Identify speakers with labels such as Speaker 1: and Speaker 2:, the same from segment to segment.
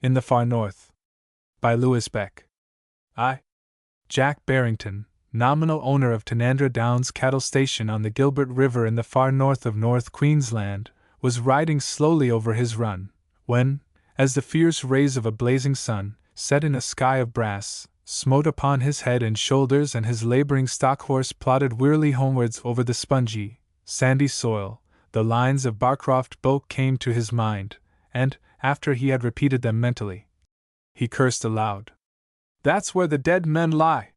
Speaker 1: In the Far North. By Louis Becke. I, Jack Barrington, nominal owner of Tanandra Downs Cattle Station on the Gilbert River in the far north of North Queensland, was riding slowly over his run, when, as the fierce rays of a blazing sun, set in a sky of brass, smote upon his head and shoulders and his laboring stock horse plodded wearily homewards over the spongy, sandy soil, the lines of Barcroft Boak came to his mind, and, after he had repeated them mentally, he cursed aloud. "That's where the dead men lie!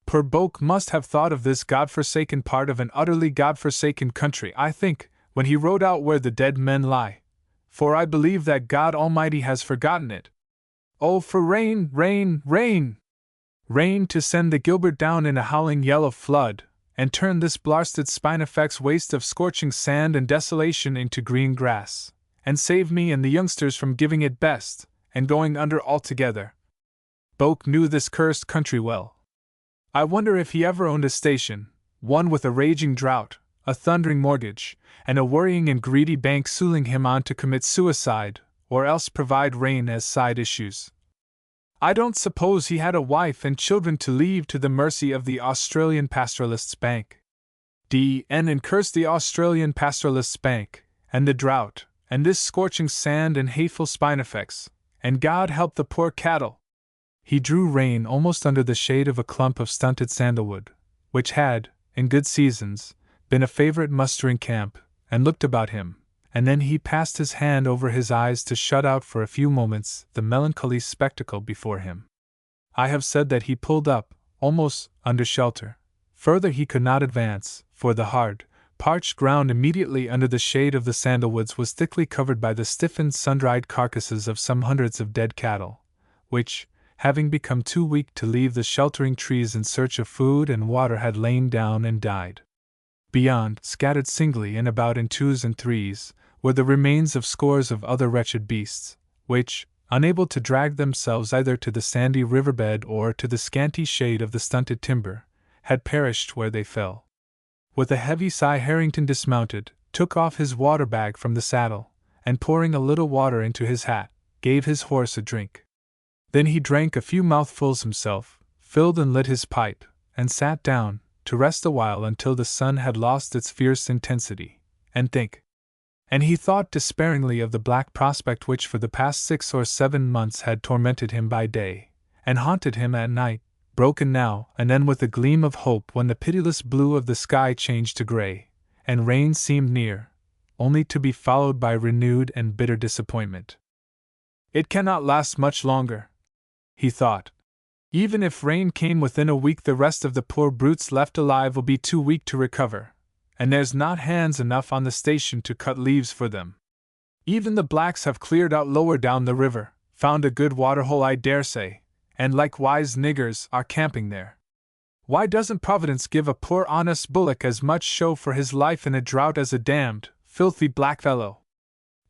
Speaker 1: Poor Boak must have thought of this God-forsaken part of an utterly God-forsaken country, I think, when he wrote out where the dead men lie, for I believe that God Almighty has forgotten it. Oh, for rain, rain, rain! Rain to send the Gilbert down in a howling yellow flood, and turn this blasted Spinifex waste of scorching sand and desolation into green grass, and save me and the youngsters from giving it best, and going under altogether." Boak knew this cursed country well. I wonder if he ever owned a station, one with a raging drought, a thundering mortgage, and a worrying and greedy bank suing him on to commit suicide, or else provide rain as side issues. I don't suppose he had a wife and children to leave to the mercy of the Australian Pastoralists' Bank. And curse the Australian Pastoralists' Bank, and the drought, and this scorching sand and hateful Spinifex, and God help the poor cattle. He drew rein almost under the shade of a clump of stunted sandalwood, which had, in good seasons, been a favorite mustering camp, and looked about him, and then he passed his hand over his eyes to shut out for a few moments the melancholy spectacle before him. I have said that he pulled up, almost, under shelter. Further he could not advance, for the hard, parched ground immediately under the shade of the sandalwoods was thickly covered by the stiffened, sun-dried carcasses of some hundreds of dead cattle, which, having become too weak to leave the sheltering trees in search of food and water, had lain down and died. Beyond, scattered singly and about in twos and threes, were the remains of scores of other wretched beasts, which, unable to drag themselves either to the sandy riverbed or to the scanty shade of the stunted timber, had perished where they fell. With a heavy sigh Harrington dismounted, took off his water bag from the saddle, and pouring a little water into his hat, gave his horse a drink. Then he drank a few mouthfuls himself, filled and lit his pipe, and sat down, to rest a while until the sun had lost its fierce intensity, and think. And he thought despairingly of the black prospect which for the past 6 or 7 months had tormented him by day, and haunted him at night, broken now and then with a gleam of hope when the pitiless blue of the sky changed to gray, and rain seemed near, only to be followed by renewed and bitter disappointment. "It cannot last much longer," he thought. "Even if rain came within a week, the rest of the poor brutes left alive will be too weak to recover, and there's not hands enough on the station to cut leaves for them. Even the blacks have cleared out lower down the river, found a good waterhole I dare say, and like wise niggers are camping there. Why doesn't Providence give a poor honest bullock as much show for his life in a drought as a damned, filthy blackfellow?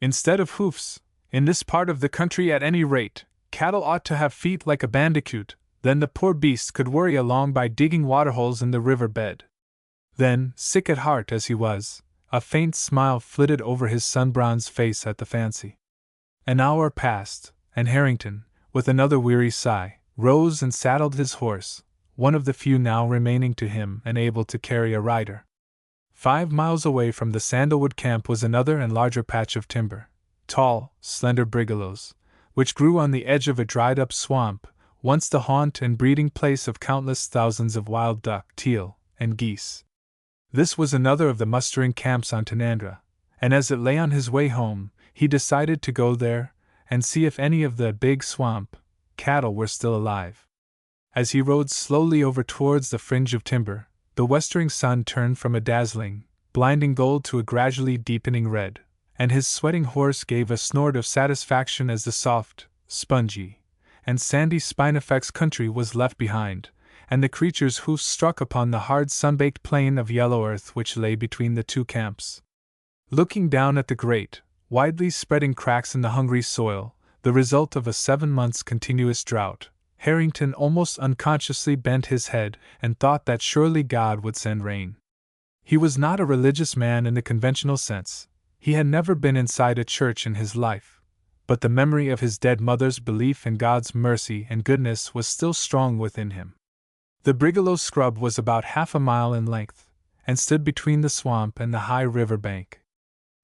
Speaker 1: Instead of hoofs, in this part of the country at any rate, cattle ought to have feet like a bandicoot, then the poor beast could worry along by digging waterholes in the river bed." Then, sick at heart as he was, a faint smile flitted over his sun-bronzed face at the fancy. An hour passed, and Harrington, with another weary sigh, rose and saddled his horse, one of the few now remaining to him and able to carry a rider. 5 miles away from the sandalwood camp was another and larger patch of timber, tall, slender brigalows, which grew on the edge of a dried-up swamp, once the haunt and breeding place of countless thousands of wild duck, teal, and geese. This was another of the mustering camps on Tanandra, and as it lay on his way home, he decided to go there and see if any of the big swamp cattle were still alive. As he rode slowly over towards the fringe of timber, the westering sun turned from a dazzling, blinding gold to a gradually deepening red, and his sweating horse gave a snort of satisfaction as the soft, spongy, and sandy Spinifex country was left behind, and the creature's hoofs struck upon the hard sun-baked plain of yellow earth which lay between the two camps. Looking down at the great, widely spreading cracks in the hungry soil, the result of a 7 months' continuous drought, Harrington almost unconsciously bent his head and thought that surely God would send rain. He was not a religious man in the conventional sense. He had never been inside a church in his life, but the memory of his dead mother's belief in God's mercy and goodness was still strong within him. The Brigalow scrub was about 1/2 mile in length, and stood between the swamp and the high river bank.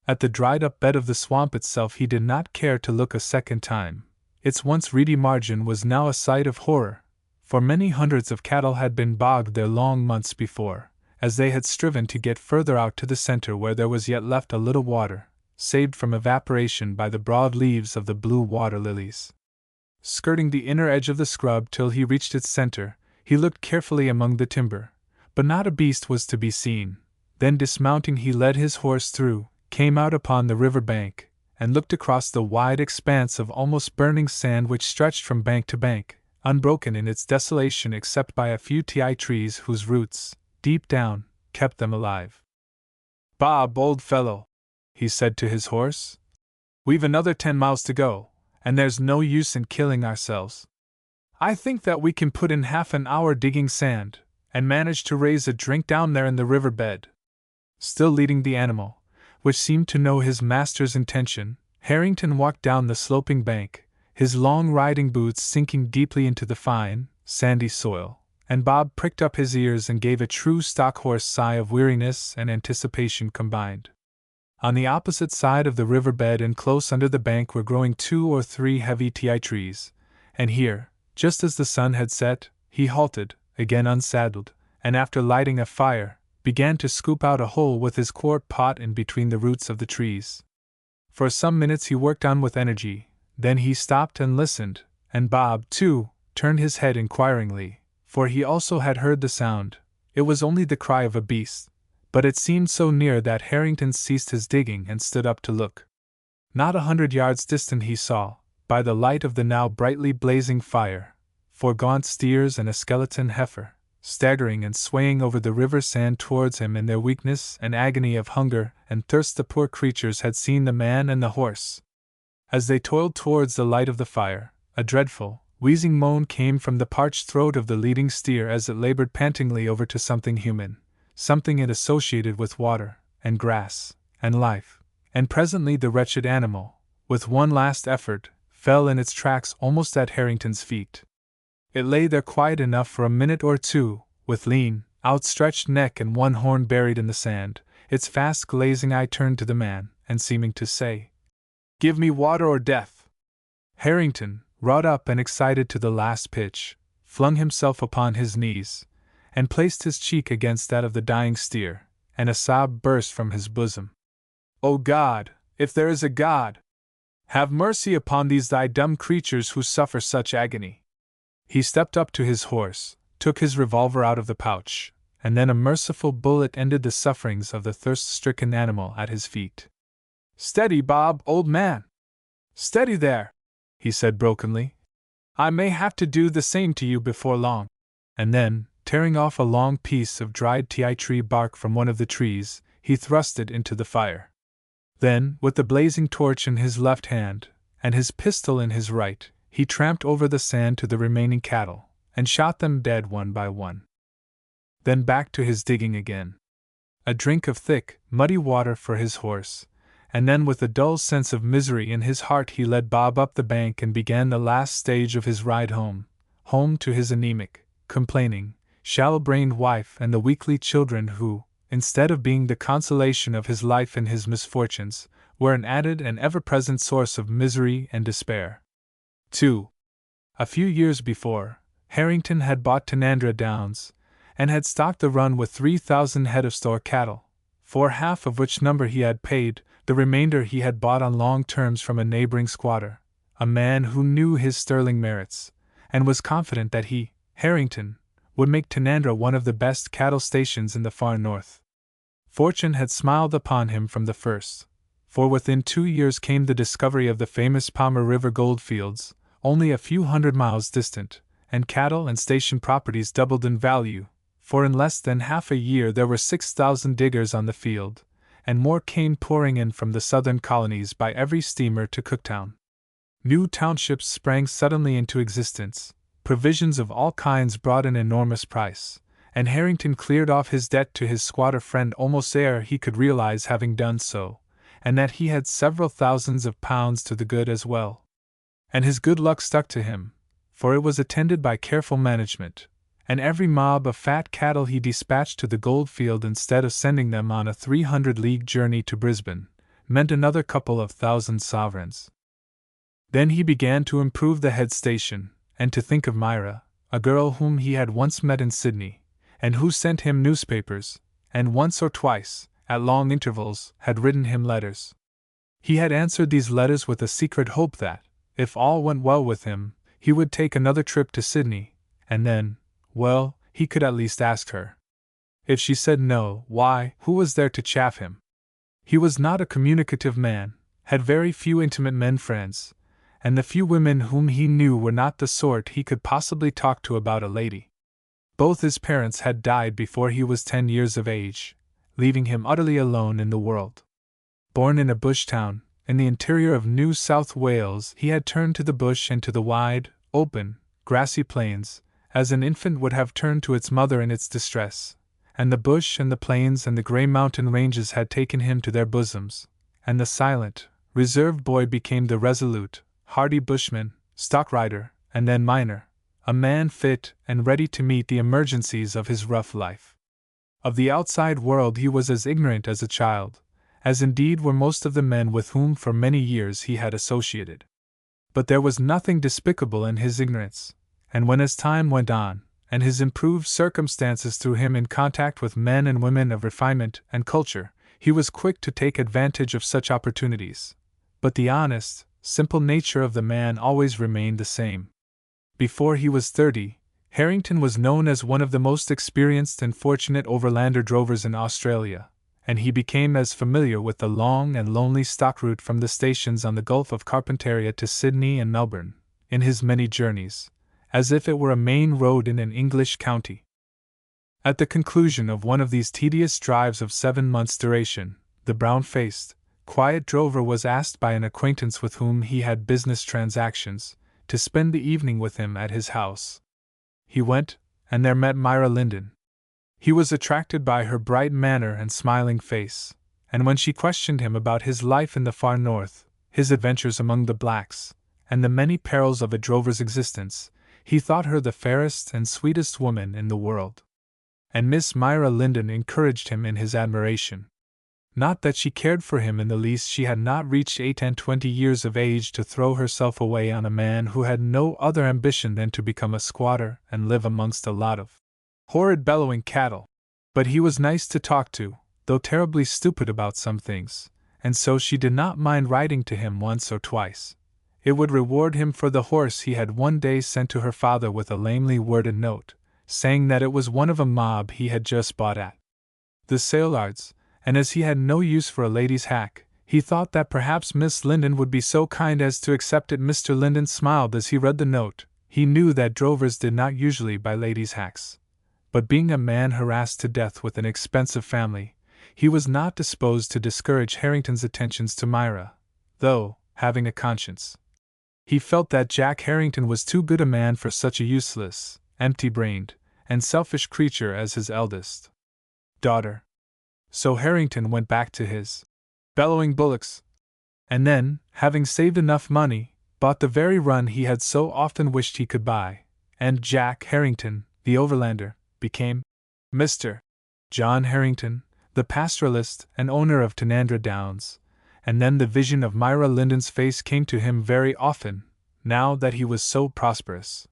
Speaker 1: At the dried-up bed of the swamp itself he did not care to look a second time. Its once reedy margin was now a sight of horror, for many hundreds of cattle had been bogged there long months before, as they had striven to get further out to the center where there was yet left a little water, saved from evaporation by the broad leaves of the blue water lilies. Skirting the inner edge of the scrub till he reached its center, he looked carefully among the timber, but not a beast was to be seen. Then dismounting he led his horse through, came out upon the river bank, and looked across the wide expanse of almost burning sand which stretched from bank to bank, unbroken in its desolation except by a few ti trees whose roots, deep down, kept them alive. "Bob, old fellow," he said to his horse, "we've another 10 miles to go, and there's no use in killing ourselves. I think that we can put in half an hour digging sand, and manage to raise a drink down there in the river bed." Still leading the animal, which seemed to know his master's intention, Harrington walked down the sloping bank, his long riding boots sinking deeply into the fine, sandy soil, and Bob pricked up his ears and gave a true stock-horse sigh of weariness and anticipation combined. On the opposite side of the river bed and close under the bank were growing 2 or 3 heavy ti trees, and here, just as the sun had set, he halted, again unsaddled, and after lighting a fire, began to scoop out a hole with his quart pot in between the roots of the trees. For some minutes he worked on with energy, then he stopped and listened, and Bob, too, turned his head inquiringly, for he also had heard the sound. It was only the cry of a beast, but it seemed so near that Harrington ceased his digging and stood up to look. Not 100 yards distant he saw, by the light of the now brightly blazing fire, 4 gaunt steers and a skeleton heifer, staggering and swaying over the river sand towards him. In their weakness and agony of hunger and thirst the poor creatures had seen the man and the horse. As they toiled towards the light of the fire, a dreadful, wheezing moan came from the parched throat of the leading steer as it labored pantingly over to something human, something it associated with water, and grass, and life, and presently the wretched animal, with one last effort, fell in its tracks almost at Harrington's feet. It lay there quiet enough for a minute or two, with lean, outstretched neck and one horn buried in the sand, its fast glazing eye turned to the man, and seeming to say, "Give me water or death." Harrington, wrought up and excited to the last pitch, flung himself upon his knees, and placed his cheek against that of the dying steer, and a sob burst from his bosom. "O God, if there is a God, have mercy upon these thy dumb creatures who suffer such agony." He stepped up to his horse, took his revolver out of the pouch, and then a merciful bullet ended the sufferings of the thirst-stricken animal at his feet. "Steady, Bob, old man! Steady there!" he said brokenly. "I may have to do the same to you before long." And then, tearing off a long piece of dried ti tree bark from one of the trees, he thrust it into the fire. Then, with the blazing torch in his left hand, and his pistol in his right, he tramped over the sand to the remaining cattle, and shot them dead one by one. Then back to his digging again. A drink of thick, muddy water for his horse, and then with a dull sense of misery in his heart he led Bob up the bank and began the last stage of his ride home to his anemic, complaining, shallow-brained wife and the weakly children who, instead of being the consolation of his life in his misfortunes, were an added and ever-present source of misery and despair. 2. A few years before, Harrington had bought Tanandra Downs, and had stocked the run with 3,000 head of store cattle, for half of which number he had paid, the remainder he had bought on long terms from a neighboring squatter, a man who knew his sterling merits, and was confident that he, Harrington, would make Tanandra one of the best cattle stations in the far north. Fortune had smiled upon him from the first, for within 2 years came the discovery of the famous Palmer River goldfields, only a few hundred miles distant, and cattle and station properties doubled in value, for in less than half a year there were 6,000 diggers on the field, and more came pouring in from the southern colonies by every steamer to Cooktown. New townships sprang suddenly into existence, provisions of all kinds brought an enormous price, and Harrington cleared off his debt to his squatter friend almost ere he could realize having done so, and that he had several thousands of pounds to the good as well. And his good luck stuck to him, for it was attended by careful management, and every mob of fat cattle he dispatched to the goldfield instead of sending them on a 300-league journey to Brisbane, meant another couple of thousand sovereigns. Then he began to improve the head station, and to think of Myra, a girl whom he had once met in Sydney, and who sent him newspapers, and once or twice, at long intervals, had written him letters. He had answered these letters with a secret hope that, if all went well with him, he would take another trip to Sydney, and then, well, he could at least ask her. If she said no, why, who was there to chaff him? He was not a communicative man, had very few intimate men friends, and the few women whom he knew were not the sort he could possibly talk to about a lady. Both his parents had died before he was 10 years of age, leaving him utterly alone in the world. Born in a bush town, in the interior of New South Wales, he had turned to the bush and to the wide, open, grassy plains, as an infant would have turned to its mother in its distress, and the bush and the plains and the grey mountain ranges had taken him to their bosoms, and the silent, reserved boy became the resolute, hardy bushman, stock rider, and then miner, a man fit and ready to meet the emergencies of his rough life. Of the outside world he was as ignorant as a child, as indeed were most of the men with whom for many years he had associated. But there was nothing despicable in his ignorance, and when as time went on, and his improved circumstances threw him in contact with men and women of refinement and culture, he was quick to take advantage of such opportunities. But the honest, simple nature of the man always remained the same. Before he was 30, Harrington was known as one of the most experienced and fortunate overlander drovers in Australia, and he became as familiar with the long and lonely stock route from the stations on the Gulf of Carpentaria to Sydney and Melbourne, in his many journeys, as if it were a main road in an English county. At the conclusion of one of these tedious drives of 7 months' duration, the brown-faced, quiet drover was asked by an acquaintance with whom he had business transactions, to spend the evening with him at his house. He went, and there met Myra Linden. He was attracted by her bright manner and smiling face, and when she questioned him about his life in the far north, his adventures among the blacks, and the many perils of a drover's existence, he thought her the fairest and sweetest woman in the world. And Miss Myra Linden encouraged him in his admiration. Not that she cared for him in the least, she had not reached 28 years of age to throw herself away on a man who had no other ambition than to become a squatter and live amongst a lot of horrid bellowing cattle. But he was nice to talk to, though terribly stupid about some things, and so she did not mind writing to him once or twice. It would reward him for the horse he had one day sent to her father with a lamely worded note, saying that it was one of a mob he had just bought at the sale yards, and as he had no use for a lady's hack, he thought that perhaps Miss Linden would be so kind as to accept it. Mr. Linden smiled as he read the note. He knew that drovers did not usually buy ladies' hacks, but being a man harassed to death with an expensive family, he was not disposed to discourage Harrington's attentions to Myra, though, having a conscience, he felt that Jack Harrington was too good a man for such a useless, empty-brained, and selfish creature as his eldest daughter. So Harrington went back to his bellowing bullocks, and then, having saved enough money, bought the very run he had so often wished he could buy, and Jack Harrington, the overlander, became Mr. John Harrington, the pastoralist and owner of Tanandra Downs. And then the vision of Myra Linden's face came to him very often, now that he was so prosperous.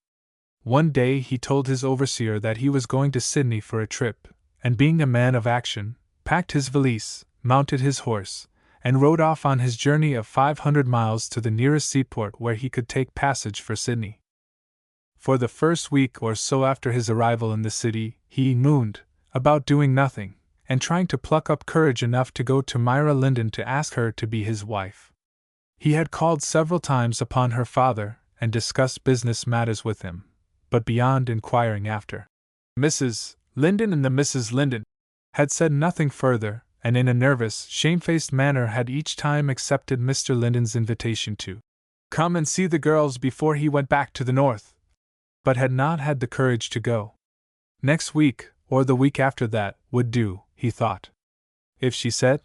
Speaker 1: One day he told his overseer that he was going to Sydney for a trip, and being a man of action, packed his valise, mounted his horse, and rode off on his journey of 500 miles to the nearest seaport where he could take passage for Sydney. For the first week or so after his arrival in the city, he mooned about doing nothing, and trying to pluck up courage enough to go to Myra Linden to ask her to be his wife. He had called several times upon her father and discussed business matters with him, but beyond inquiring after Mrs. Linden and the Mrs. Linden, had said nothing further, and in a nervous, shamefaced manner had each time accepted Mr. Linden's invitation to come and see the girls before he went back to the north, but had not had the courage to go. Next week, or the week after that, would do, he thought. If she said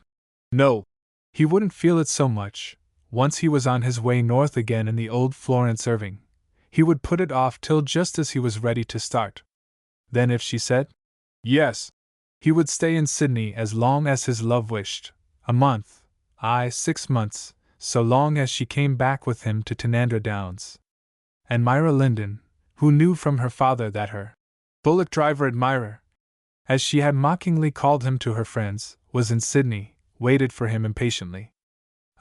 Speaker 1: no, He wouldn't feel it so much. Once he was on his way north again in the old Florence Irving, he would put it off till just as he was ready to start. Then if she said yes, he would stay in Sydney as long as his love wished, a month, aye, 6 months, so long as she came back with him to Tanandra Downs. And Myra Linden, who knew from her father that her bullock driver admirer, as she had mockingly called him to her friends, was in Sydney, waited for him impatiently.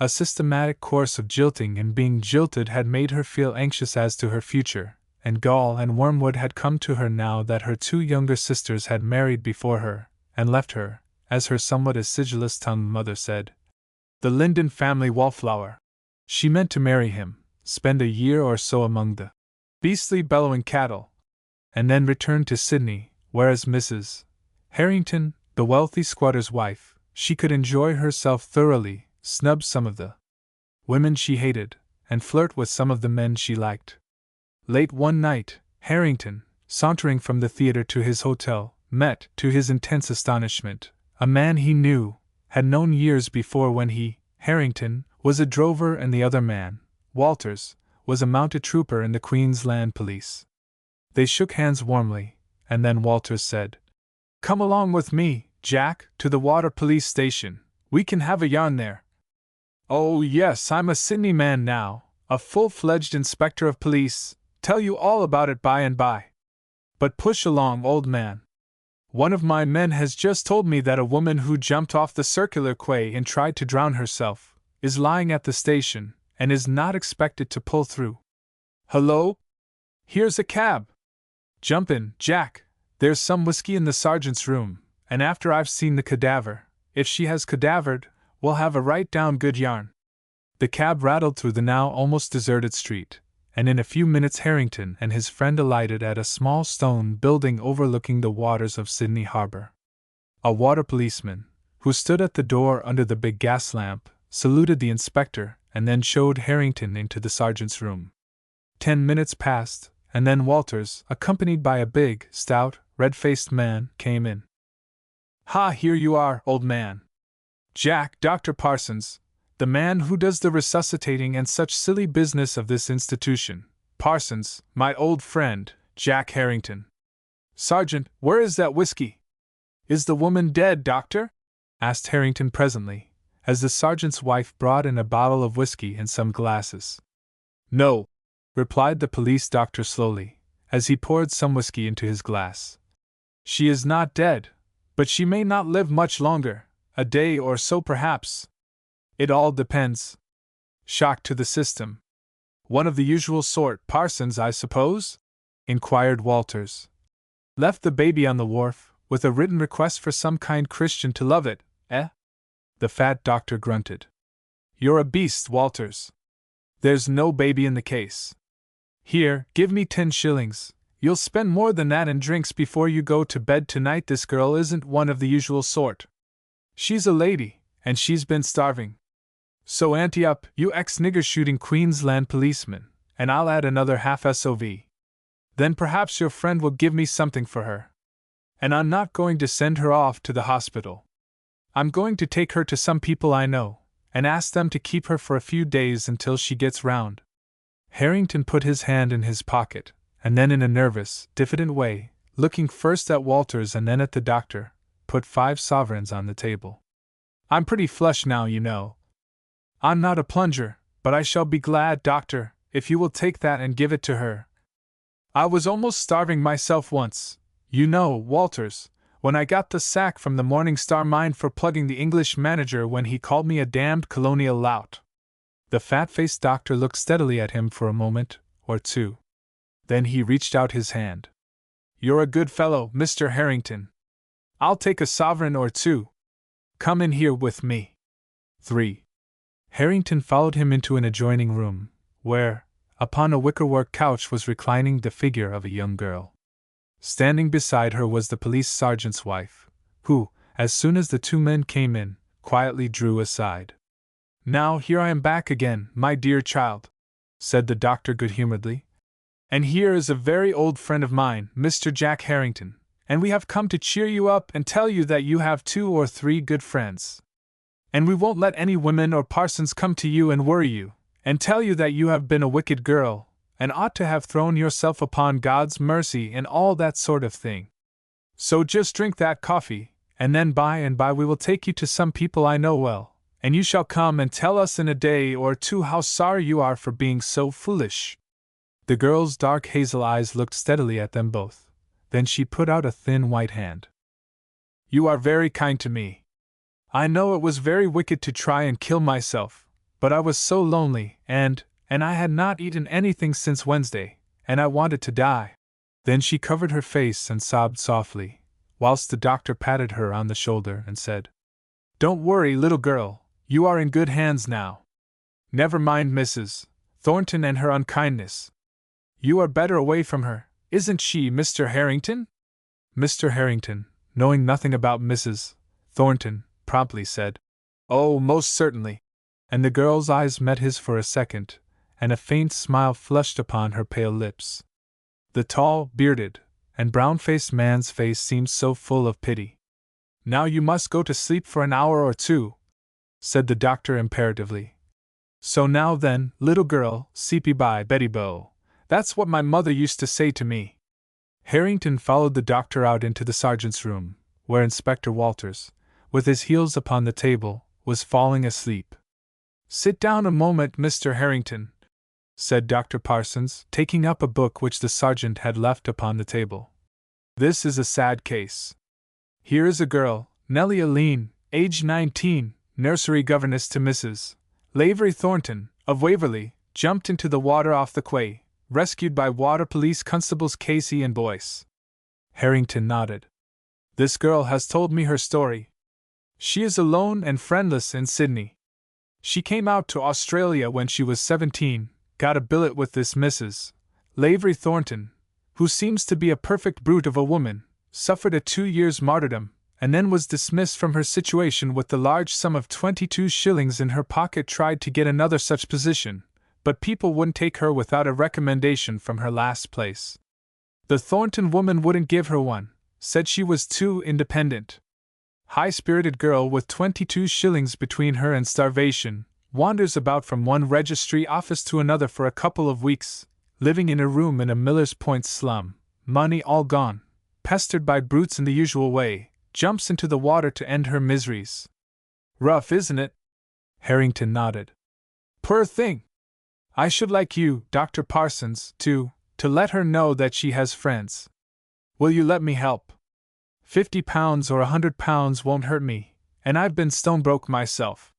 Speaker 1: A systematic course of jilting and being jilted had made her feel anxious as to her future, and gall and wormwood had come to her now that her 2 younger sisters had married before her, and left her, as her somewhat acidulous-tongued mother said, the Linden family wallflower. She meant to marry him, spend a year or so among the beastly bellowing cattle, and then return to Sydney, whereas Mrs. Harrington, the wealthy squatter's wife, she could enjoy herself thoroughly, snub some of the women she hated, and flirt with some of the men she liked. Late one night, Harrington, sauntering from the theater to his hotel, met, to his intense astonishment, a man he had known years before when he, Harrington, was a drover and the other man, Walters, was a mounted trooper in the Queen's Land Police. They shook hands warmly, and then Walters said, "Come along with me, Jack, to the water police station. We can have a yarn there." "Oh, yes, I'm a Sydney man now, a full-fledged inspector of police. Tell you all about it by and by. But push along, old man. One of my men has just told me that a woman who jumped off the circular quay and tried to drown herself is lying at the station and is not expected to pull through. Hello? Here's a cab. Jump in, Jack. There's some whiskey in the sergeant's room, and after I've seen the cadaver, if she has cadavered, we'll have a right down good yarn." The cab rattled through the now almost deserted street, and in a few minutes Harrington and his friend alighted at a small stone building overlooking the waters of Sydney Harbour. A water policeman, who stood at the door under the big gas lamp, saluted the inspector and then showed Harrington into the sergeant's room. 10 minutes passed, and then Walters, accompanied by a big, stout, red-faced man, came in. "Ha, here you are, old man. Jack, Dr. Parsons, the man who does the resuscitating and such silly business of this institution. Parsons, my old friend, Jack Harrington. Sergeant, where is that whiskey?" "Is the woman dead, Doctor?" asked Harrington presently, as the sergeant's wife brought in a bottle of whiskey and some glasses. "No," replied the police doctor slowly, as he poured some whiskey into his glass. "She is not dead, but she may not live much longer, a day or so perhaps. It all depends. Shock to the system. One of the usual sort, Parsons, I suppose?" inquired Walters. "Left the baby on the wharf, with a written request for some kind Christian to love it, eh?" The fat doctor grunted. "You're a beast, Walters. There's no baby in the case. Here, give me 10 shillings. You'll spend more than that in drinks before you go to bed tonight. This girl isn't one of the usual sort. She's a lady, and she's been starving. So ante up, you ex-nigger-shooting Queen's Land policeman, and I'll add another half SOV. Then perhaps your friend will give me something for her. And I'm not going to send her off to the hospital. I'm going to take her to some people I know, and ask them to keep her for a few days until she gets round." Harrington put his hand in his pocket, and then in a nervous, diffident way, looking first at Walters and then at the doctor, put 5 sovereigns on the table. "I'm pretty flush now, you know. I'm not a plunger, but I shall be glad, Doctor, if you will take that and give it to her. I was almost starving myself once, you know, Walters, when I got the sack from the Morning Star mine for plugging the English manager when he called me a damned colonial lout." The fat-faced doctor looked steadily at him for a moment or two. Then he reached out his hand. "You're a good fellow, Mr. Harrington. I'll take a sovereign or 2. Come in here with me." 3. Harrington followed him into an adjoining room, where, upon a wickerwork couch, was reclining the figure of a young girl. Standing beside her was the police sergeant's wife, who, as soon as the 2 men came in, quietly drew aside. "Now here I am back again, my dear child," said the doctor good-humoredly. "And here is a very old friend of mine, Mr. Jack Harrington, and we have come to cheer you up and tell you that you have 2 or 3 good friends. And we won't let any women or parsons come to you and worry you, and tell you that you have been a wicked girl, and ought to have thrown yourself upon God's mercy and all that sort of thing. So just drink that coffee, and then by and by we will take you to some people I know well, and you shall come and tell us in a day or two how sorry you are for being so foolish." The girl's dark hazel eyes looked steadily at them both. Then she put out a thin white hand. "You are very kind to me. I know it was very wicked to try and kill myself, but I was so lonely, and I had not eaten anything since Wednesday, and I wanted to die." Then she covered her face and sobbed softly, whilst the doctor patted her on the shoulder and said, "Don't worry, little girl, you are in good hands now. Never mind Mrs. Thornton and her unkindness. You are better away from her, isn't she, Mr. Harrington?" Mr. Harrington, knowing nothing about Mrs. Thornton, promptly said, "Oh, most certainly." And the girl's eyes met his for a second, and a faint smile flushed upon her pale lips. The tall, bearded, and brown-faced man's face seemed so full of pity. "Now you must go to sleep for an hour or two," said the doctor imperatively. "So now then, little girl, sleepy bye, Betty Bow. That's what my mother used to say to me." Harrington followed the doctor out into the sergeant's room, where Inspector Walters, with his heels upon the table, was falling asleep. "Sit down a moment, Mr. Harrington," said Dr. Parsons, taking up a book which the sergeant had left upon the table. "This is a sad case. Here is a girl, Nellie Aline, aged 19, nursery governess to Mrs. Lavery Thornton, of Waverley, jumped into the water off the quay, rescued by water police constables Casey and Boyce." Harrington nodded. "This girl has told me her story. She is alone and friendless in Sydney. She came out to Australia when she was 17, got a billet with this Mrs. Lavery Thornton, who seems to be a perfect brute of a woman, suffered a 2 years' martyrdom, and then was dismissed from her situation with the large sum of 22 shillings in her pocket. Tried to get another such position, but people wouldn't take her without a recommendation from her last place. The Thornton woman wouldn't give her one, said she was too independent. High-spirited girl with 22 shillings between her and starvation, wanders about from one registry office to another for a couple of weeks, living in a room in a Miller's Point slum, money all gone, pestered by brutes in the usual way, jumps into the water to end her miseries. Rough, isn't it?" Harrington nodded. "Poor thing! I should like you, Dr. Parsons, to let her know that she has friends. Will you let me help? £50 or £100 won't hurt me, and I've been stone broke myself.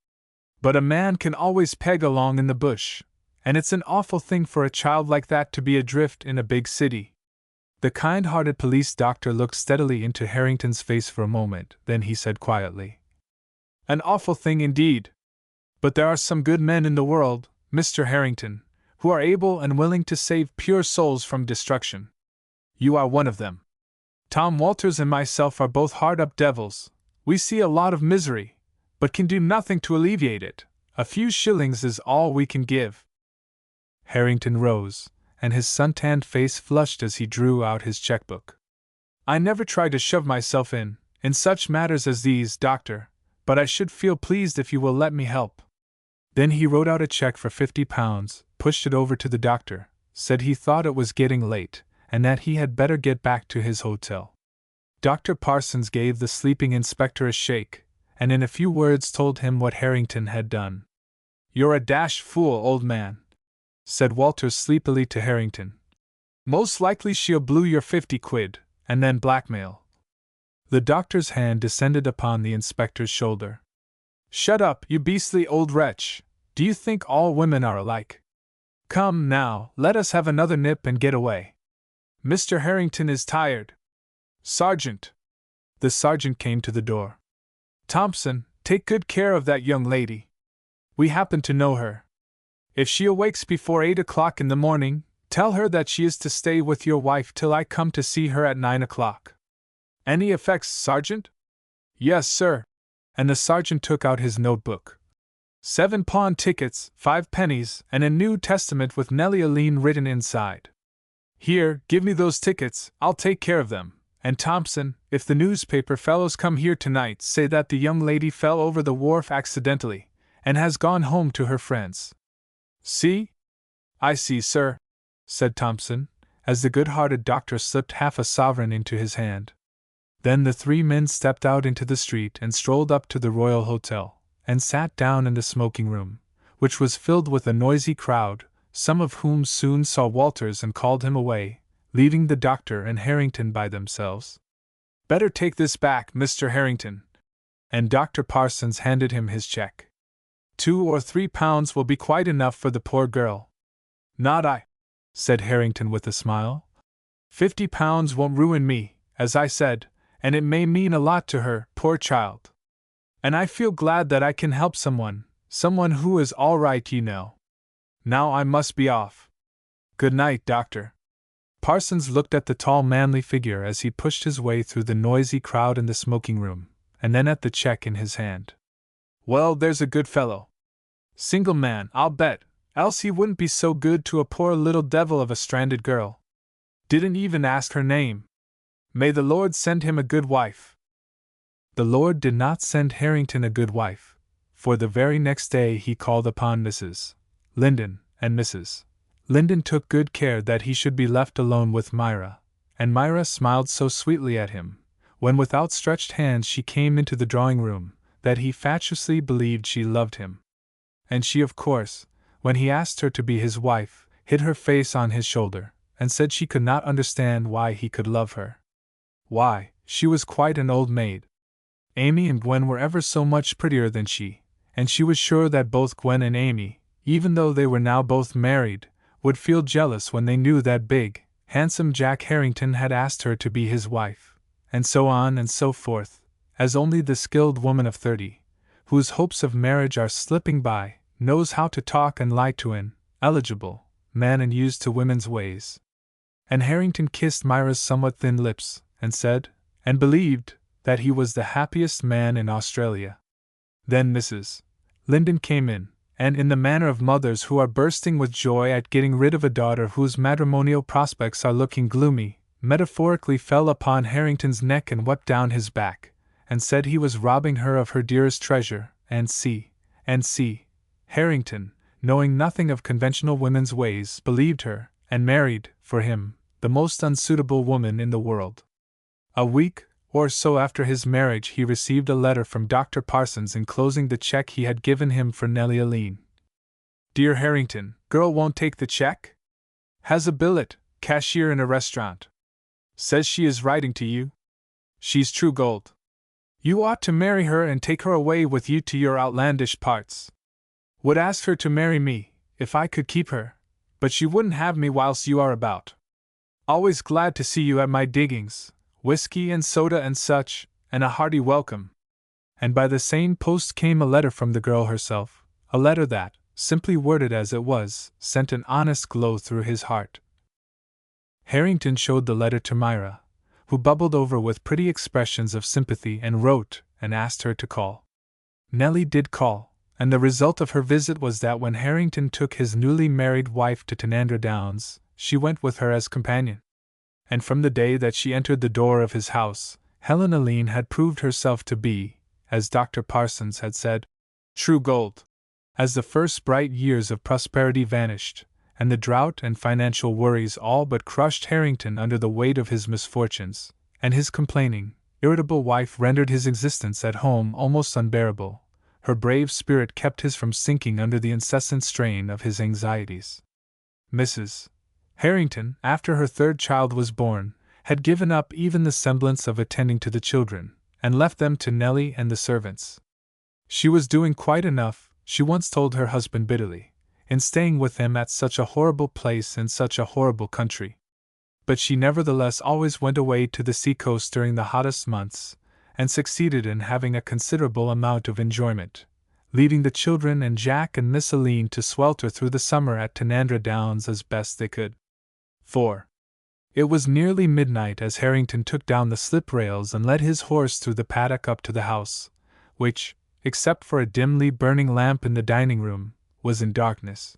Speaker 1: But a man can always peg along in the bush, and it's an awful thing for a child like that to be adrift in a big city." The kind-hearted police doctor looked steadily into Harrington's face for a moment, then he said quietly, "An awful thing indeed. But there are some good men in the world, Mr. Harrington, who are able and willing to save pure souls from destruction. You are one of them. Tom Walters and myself are both hard-up devils. We see a lot of misery, but can do nothing to alleviate it. A few shillings is all we can give." Harrington rose, and his sun-tanned face flushed as he drew out his checkbook. "I never try to shove myself in such matters as these, Doctor, but I should feel pleased if you will let me help." Then he wrote out a check for £50, pushed it over to the doctor, said he thought it was getting late, and that he had better get back to his hotel. Dr. Parsons gave the sleeping inspector a shake, and in a few words told him what Harrington had done. "You're a dashed fool, old man," said Walters sleepily to Harrington. "Most likely she'll blue your 50 quid, and then blackmail." The doctor's hand descended upon the inspector's shoulder. "Shut up, you beastly old wretch. Do you think all women are alike? Come, now, let us have another nip and get away. Mr. Harrington is tired. Sergeant!" The sergeant came to the door. "Thompson, take good care of that young lady. We happen to know her. If she awakes before 8 o'clock in the morning, tell her that she is to stay with your wife till I come to see her at 9 o'clock. Any effects, Sergeant?" "Yes, sir." And the sergeant took out his notebook. 7 pawn tickets, 5 pennies, and a New Testament with Nellie Aline written inside. "Here, give me those tickets, I'll take care of them, And Thompson, if the newspaper fellows come here tonight, say that the young lady fell over the wharf accidentally, and has gone home to her friends. See? I see, sir, said Thompson, as the good-hearted doctor slipped half a sovereign into his hand. Then the three men stepped out into the street and strolled up to the Royal Hotel, and sat down in the smoking room, which was filled with a noisy crowd, some of whom soon saw Walters and called him away, leaving the doctor and Harrington by themselves. Better take this back, Mr. Harrington. And Dr. Parsons handed him his check. 2 or 3 pounds will be quite enough for the poor girl. Not I, said Harrington with a smile. 50 pounds won't ruin me, as I said, and it may mean a lot to her, poor child. And I feel glad that I can help someone who is all right, you know. Now I must be off. Good night, doctor. Parsons looked at the tall manly figure as he pushed his way through the noisy crowd in the smoking room, and then at the check in his hand. Well, there's a good fellow. Single man, I'll bet, else he wouldn't be so good to a poor little devil of a stranded girl. Didn't even ask her name. May the Lord send him a good wife. The Lord did not send Harrington a good wife, for the very next day he called upon Mrs. Linden, and Mrs. Linden took good care that he should be left alone with Myra, and Myra smiled so sweetly at him, when with outstretched hands she came into the drawing-room, that he fatuously believed she loved him. And she, of course, when he asked her to be his wife, hid her face on his shoulder, and said she could not understand why he could love her. Why, she was quite an old maid. Amy and Gwen were ever so much prettier than she, and she was sure that both Gwen and Amy, even though they were now both married, would feel jealous when they knew that big, handsome Jack Harrington had asked her to be his wife, and so on and so forth, as only the skilled woman of 30, whose hopes of marriage are slipping by, knows how to talk and lie to an eligible man and used to women's ways. And Harrington kissed Myra's somewhat thin lips, and said, and believed, that he was the happiest man in Australia. Then Mrs. Linden came in, and in the manner of mothers who are bursting with joy at getting rid of a daughter whose matrimonial prospects are looking gloomy, metaphorically fell upon Harrington's neck and wept down his back, and said he was robbing her of her dearest treasure, and see, Harrington, knowing nothing of conventional women's ways, believed her, and married, for him, the most unsuitable woman in the world. A week or so after his marriage he received a letter from Dr. Parsons enclosing the check he had given him for Nellie Aline. Dear Harrington, girl won't take the check? Has a billet, cashier in a restaurant. Says she is writing to you. She's true gold. You ought to marry her and take her away with you to your outlandish parts. Would ask her to marry me, if I could keep her, but she wouldn't have me whilst you are about. Always glad to see you at my diggings. Whiskey and soda and such, and a hearty welcome. And by the same post came a letter from the girl herself, a letter that, simply worded as it was, sent an honest glow through his heart. Harrington showed the letter to Myra, who bubbled over with pretty expressions of sympathy and wrote and asked her to call. Nellie did call, and the result of her visit was that when Harrington took his newly married wife to Tanandra Downs, she went with her as companion. And from the day that she entered the door of his house, Helen Aline had proved herself to be, as Dr. Parsons had said, true gold. As the first bright years of prosperity vanished, and the drought and financial worries all but crushed Harrington under the weight of his misfortunes, and his complaining, irritable wife rendered his existence at home almost unbearable, her brave spirit kept his from sinking under the incessant strain of his anxieties. Mrs. Harrington, after her third child was born, had given up even the semblance of attending to the children, and left them to Nellie and the servants. She was doing quite enough, she once told her husband bitterly, in staying with him at such a horrible place in such a horrible country. But she nevertheless always went away to the sea-coast during the hottest months, and succeeded in having a considerable amount of enjoyment, leaving the children and Jack and Miss Aline to swelter through the summer at Tanandra Downs as best they could. 4. It was nearly midnight as Harrington took down the slip rails and led his horse through the paddock up to the house, which, except for a dimly burning lamp in the dining room, was in darkness.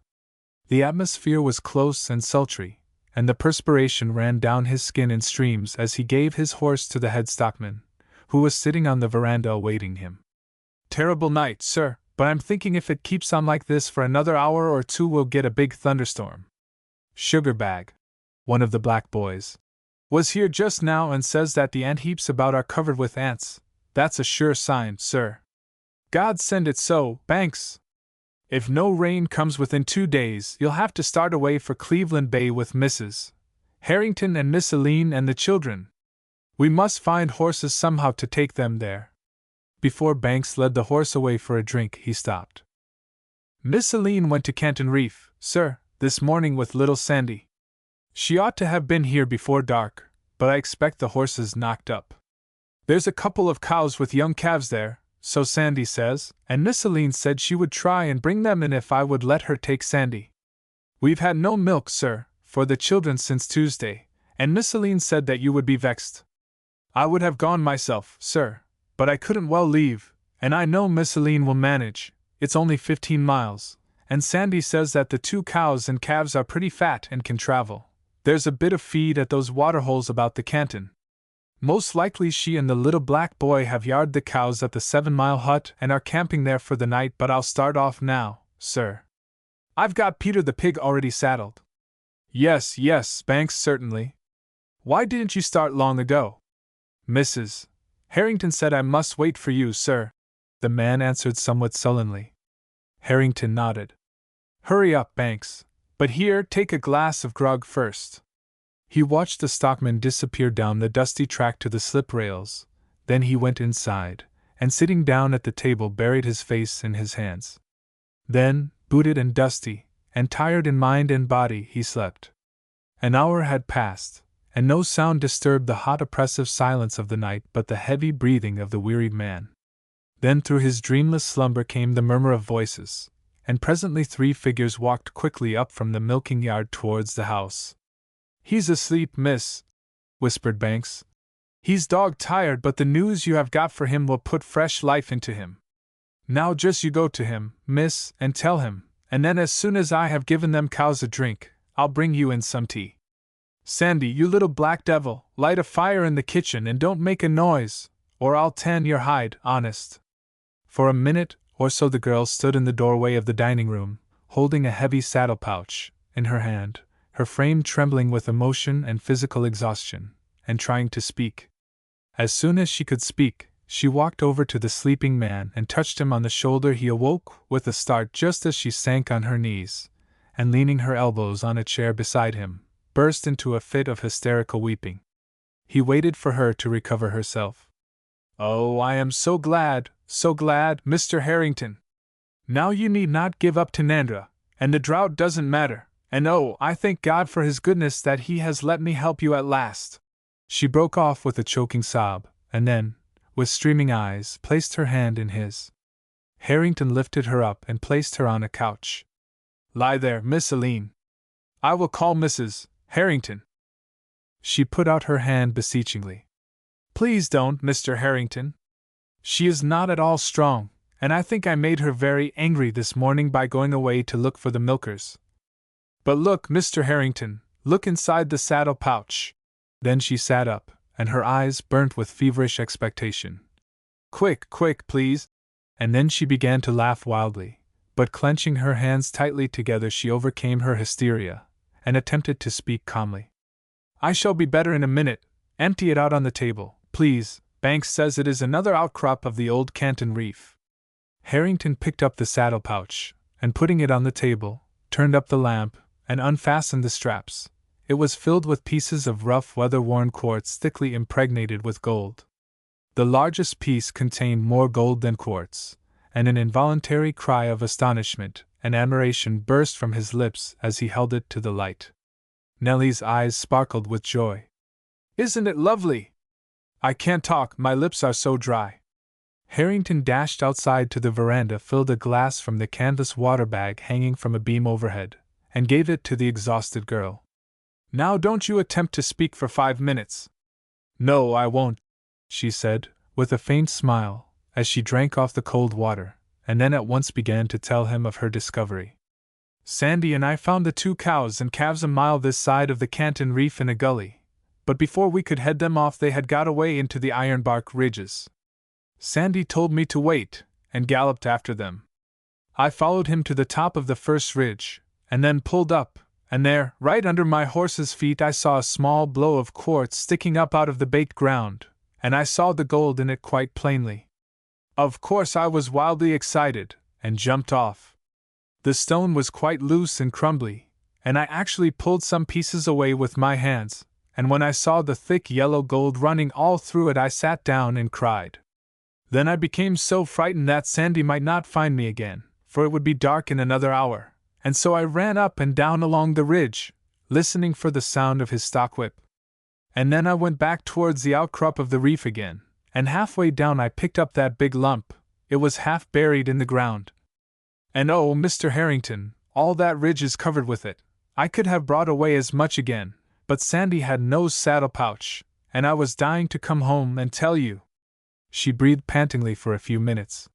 Speaker 1: The atmosphere was close and sultry, and the perspiration ran down his skin in streams as he gave his horse to the head stockman, who was sitting on the veranda awaiting him. "Terrible night, sir, but I'm thinking if it keeps on like this for another hour or two we'll get a big thunderstorm. Sugarbag," one of the black boys, "was here just now and says that the ant heaps about are covered with ants. That's a sure sign, sir. God send it so, Banks. If no rain comes within 2 days, you'll have to start away for Cleveland Bay with Mrs. Harrington and Miss Aline and the children. We must find horses somehow to take them there." Before Banks led the horse away for a drink, he stopped. "Miss Aline went to Canton Reef, sir, this morning with little Sandy. She ought to have been here before dark, but I expect the horses knocked up. There's a couple of cows with young calves there, so Sandy says, and Miss Aline said she would try and bring them in if I would let her take Sandy. We've had no milk, sir, for the children since Tuesday, and Miss Aline said that you would be vexed. I would have gone myself, sir, but I couldn't well leave, and I know Miss Aline will manage. It's only 15 miles, and Sandy says that the 2 cows and calves are pretty fat and can travel. There's a bit of feed at those waterholes about the canton. Most likely she and the little black boy have yarded the cows at the 7-mile hut and are camping there for the night, but I'll start off now, sir. I've got Peter the pig already saddled." Yes, Banks, certainly. Why didn't you start long ago?" "Mrs. Harrington said I must wait for you, sir," the man answered somewhat sullenly. Harrington nodded. "Hurry up, Banks, but here, take a glass of grog first." He watched the stockman disappear down the dusty track to the slip rails, then he went inside, and sitting down at the table buried his face in his hands. Then, booted and dusty, and tired in mind and body, he slept. An hour had passed, and no sound disturbed the hot oppressive silence of the night but the heavy breathing of the wearied man. Then through his dreamless slumber came the murmur of voices, and presently 3 figures walked quickly up from the milking yard towards the house. "He's asleep, miss," whispered Banks. "He's dog-tired, but the news you have got for him will put fresh life into him. Now just you go to him, miss, and tell him, and then as soon as I have given them cows a drink, I'll bring you in some tea. Sandy, you little black devil, light a fire in the kitchen and don't make a noise, or I'll tan your hide, honest." For a minute or so the girl stood in the doorway of the dining room, holding a heavy saddle pouch in her hand, her frame trembling with emotion and physical exhaustion, and trying to speak. As soon as she could speak, she walked over to the sleeping man and touched him on the shoulder. He awoke with a start just as she sank on her knees, and leaning her elbows on a chair beside him, burst into a fit of hysterical weeping. He waited for her to recover herself. "Oh, I am so glad, Mr. Harrington. Now you need not give up Tanandra, and the drought doesn't matter, and oh, I thank God for His goodness that He has let me help you at last." She broke off with a choking sob, and then, with streaming eyes, placed her hand in his. Harrington lifted her up and placed her on a couch. "Lie there, Miss Aline. I will call Mrs. Harrington." She put out her hand beseechingly. "Please don't, Mr. Harrington. She is not at all strong, and I think I made her very angry this morning by going away to look for the milkers. But look, Mr. Harrington, look inside the saddle pouch." Then she sat up, and her eyes burnt with feverish expectation. Quick, please." And then she began to laugh wildly, but clenching her hands tightly together she overcame her hysteria, and attempted to speak calmly. "I shall be better in a minute. Empty it out on the table, please. Banks says it is another outcrop of the old Canton Reef." Harrington picked up the saddle pouch, and putting it on the table, turned up the lamp, and unfastened the straps. It was filled with pieces of rough, weather-worn quartz thickly impregnated with gold. The largest piece contained more gold than quartz, and an involuntary cry of astonishment and admiration burst from his lips as he held it to the light. Nellie's eyes sparkled with joy. "Isn't it lovely? I can't talk, my lips are so dry." Harrington dashed outside to the veranda, filled a glass from the canvas water bag hanging from a beam overhead, and gave it to the exhausted girl. "Now don't you attempt to speak for 5 minutes." "No, I won't," she said, with a faint smile, as she drank off the cold water, and then at once began to tell him of her discovery. Sandy and I found the 2 cows and calves a mile this side of the Canton Reef in a gully, but before we could head them off they had got away into the ironbark ridges. Sandy told me to wait, and galloped after them. I followed him to the top of the first ridge, and then pulled up, and there, right under my horse's feet, I saw a small blow of quartz sticking up out of the baked ground, and I saw the gold in it quite plainly. Of course I was wildly excited, and jumped off. The stone was quite loose and crumbly, and I actually pulled some pieces away with my hands, and when I saw the thick yellow gold running all through it I sat down and cried. Then I became so frightened that Sandy might not find me again, for it would be dark in another hour, and so I ran up and down along the ridge, listening for the sound of his stockwhip. And then I went back towards the outcrop of the reef again, and halfway down I picked up that big lump. It was half buried in the ground. And oh, Mr. Harrington, all that ridge is covered with it. I could have brought away as much again, but Sandy had no saddle pouch, and I was dying to come home and tell you. She breathed pantingly for a few minutes.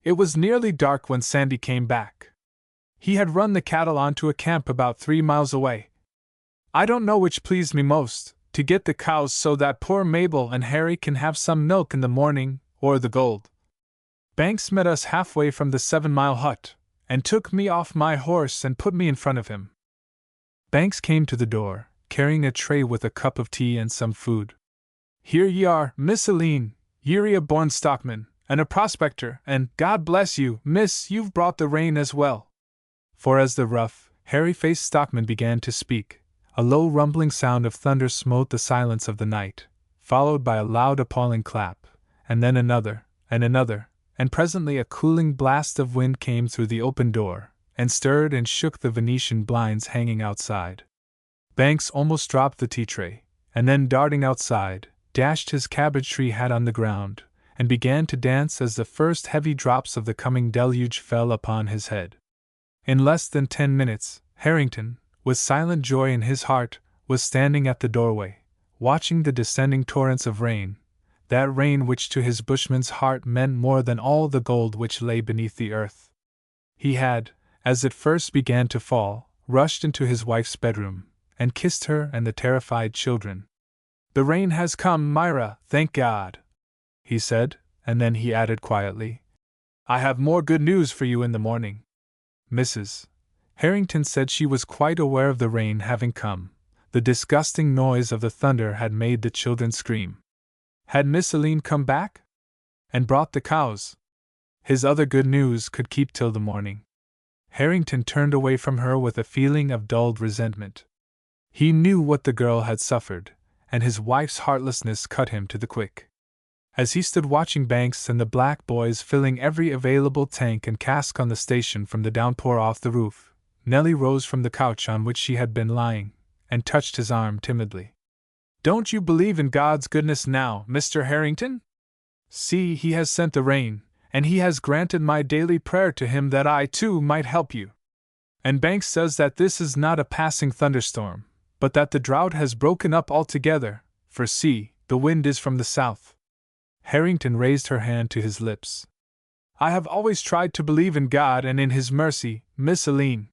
Speaker 1: It was nearly dark when Sandy came back. He had run the cattle on to a camp about 3 miles away. I don't know which pleased me most, to get the cows so that poor Mabel and Harry can have some milk in the morning, or the gold. Banks met us halfway from the 7-mile hut, and took me off my horse and put me in front of him. Banks came to the door, carrying a tray with a cup of tea and some food. Here ye are, Miss Aline, ye're a born stockman, and a prospector, and, God bless you, miss, you've brought the rain as well. For as the rough, hairy-faced stockman began to speak, a low rumbling sound of thunder smote the silence of the night, followed by a loud appalling clap, and then another, and presently a cooling blast of wind came through the open door, and stirred and shook the Venetian blinds hanging outside. Banks almost dropped the tea tray, and then darting outside, dashed his cabbage tree hat on the ground, and began to dance as the first heavy drops of the coming deluge fell upon his head. In less than 10 minutes, Harrington, with silent joy in his heart, was standing at the doorway, watching the descending torrents of rain, that rain which to his bushman's heart meant more than all the gold which lay beneath the earth. He had, as it first began to fall, rushed into his wife's bedroom, and kissed her and the terrified children. "The rain has come, Myra, thank God," he said, and then he added quietly, "I have more good news for you in the morning." Mrs. Harrington said she was quite aware of the rain having come. The disgusting noise of the thunder had made the children scream. Had Miss Aline come back? And brought the cows? His other good news could keep till the morning. Harrington turned away from her with a feeling of dulled resentment. He knew what the girl had suffered, and his wife's heartlessness cut him to the quick. As he stood watching Banks and the black boys filling every available tank and cask on the station from the downpour off the roof, Nellie rose from the couch on which she had been lying, and touched his arm timidly. "Don't you believe in God's goodness now, Mr. Harrington? See, He has sent the rain, and He has granted my daily prayer to Him that I, too, might help you. And Banks says that this is not a passing thunderstorm, but that the drought has broken up altogether, for see, the wind is from the south." Harrington raised her hand to his lips. "I have always tried to believe in God and in His mercy, Miss Aline."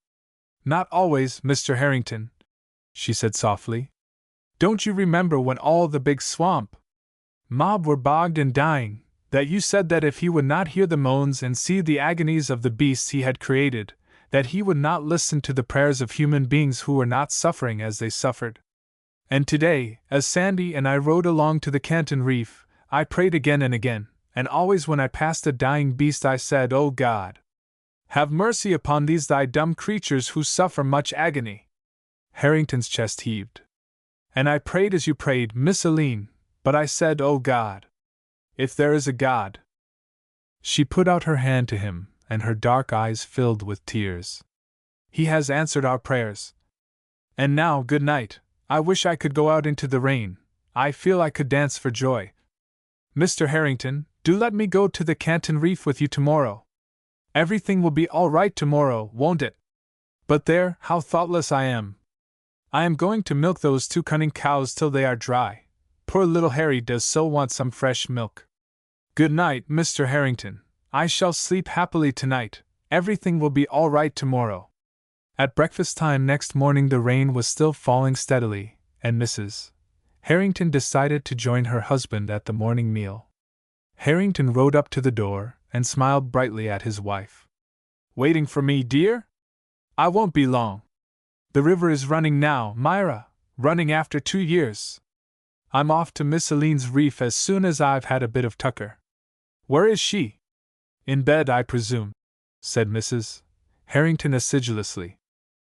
Speaker 1: "Not always, Mr. Harrington," she said softly. "Don't you remember when all the big swamp mob were bogged and dying, that you said that if He would not hear the moans and see the agonies of the beasts He had created, that He would not listen to the prayers of human beings who were not suffering as they suffered? And today, as Sandy and I rode along to the Canton Reef, I prayed again, and always when I passed a dying beast I said, 'O God, have mercy upon these Thy dumb creatures who suffer much agony.'" Harrington's chest heaved. "And I prayed as you prayed, Miss Aline, but I said, 'O God, if there is a God.'" She put out her hand to him, and her dark eyes filled with tears. "He has answered our prayers. And now, good night. I wish I could go out into the rain. I feel I could dance for joy. Mr. Harrington, do let me go to the Canton Reef with you tomorrow. Everything will be all right tomorrow, won't it? But there, how thoughtless I am. I am going to milk those 2 cunning cows till they are dry. Poor little Harry does so want some fresh milk. Good night, Mr. Harrington. I shall sleep happily tonight. Everything will be all right tomorrow." At breakfast time next morning the rain was still falling steadily, and Mrs. Harrington decided to join her husband at the morning meal. Harrington rode up to the door and smiled brightly at his wife. "Waiting for me, dear? I won't be long. The river is running now, Myra, running after 2 years. I'm off to Miss Aline's reef as soon as I've had a bit of tucker." "Where is she?" "In bed, I presume," said Mrs. Harrington acidulously.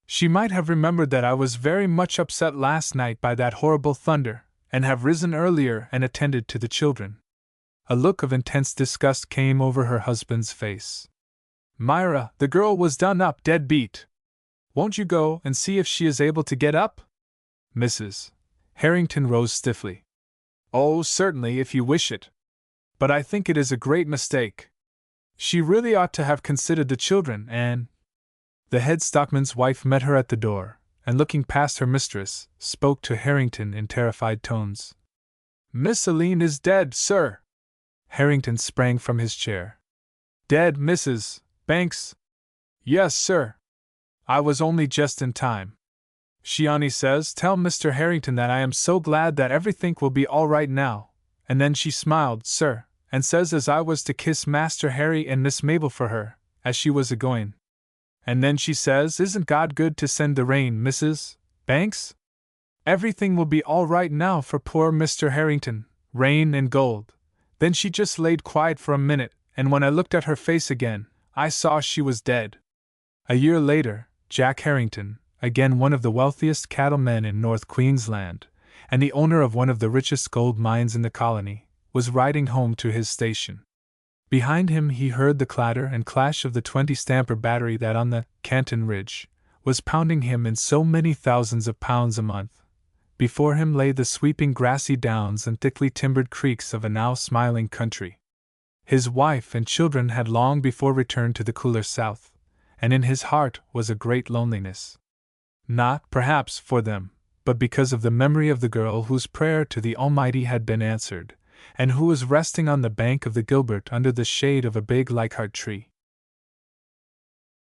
Speaker 1: "She might have remembered that I was very much upset last night by that horrible thunder, and have risen earlier and attended to the children." A look of intense disgust came over her husband's face. "Myra, the girl was done up dead beat. Won't you go and see if she is able to get up?" Mrs. Harrington rose stiffly. "Oh, certainly, if you wish it. But I think it is a great mistake. She really ought to have considered the children, and—" The head stockman's wife met her at the door, and looking past her mistress, spoke to Harrington in terrified tones. "Miss Aline is dead, sir!" Harrington sprang from his chair. "Dead, Mrs. Banks?" "Yes, sir. I was only just in time. She only says, 'Tell Mr. Harrington that I am so glad that everything will be all right now,' and then she smiled, sir, and says as I was to kiss Master Harry and Miss Mabel for her, as she was a-going. And then she says, 'Isn't God good to send the rain, Mrs. Banks? Everything will be all right now for poor Mr. Harrington, rain and gold.' Then she just laid quiet for a minute, and when I looked at her face again, I saw she was dead." A year later, Jack Harrington, again one of the wealthiest cattlemen in North Queensland, and the owner of one of the richest gold mines in the colony, was riding home to his station. Behind him he heard the clatter and clash of the 20-stamper battery that on the Canton Ridge was pounding him in so many thousands of pounds a month. Before him lay the sweeping grassy downs and thickly timbered creeks of a now smiling country. His wife and children had long before returned to the cooler south, and in his heart was a great loneliness. Not, perhaps, for them, but because of the memory of the girl whose prayer to the Almighty had been answered, and who was resting on the bank of the Gilbert under the shade of a big Leichhardt tree.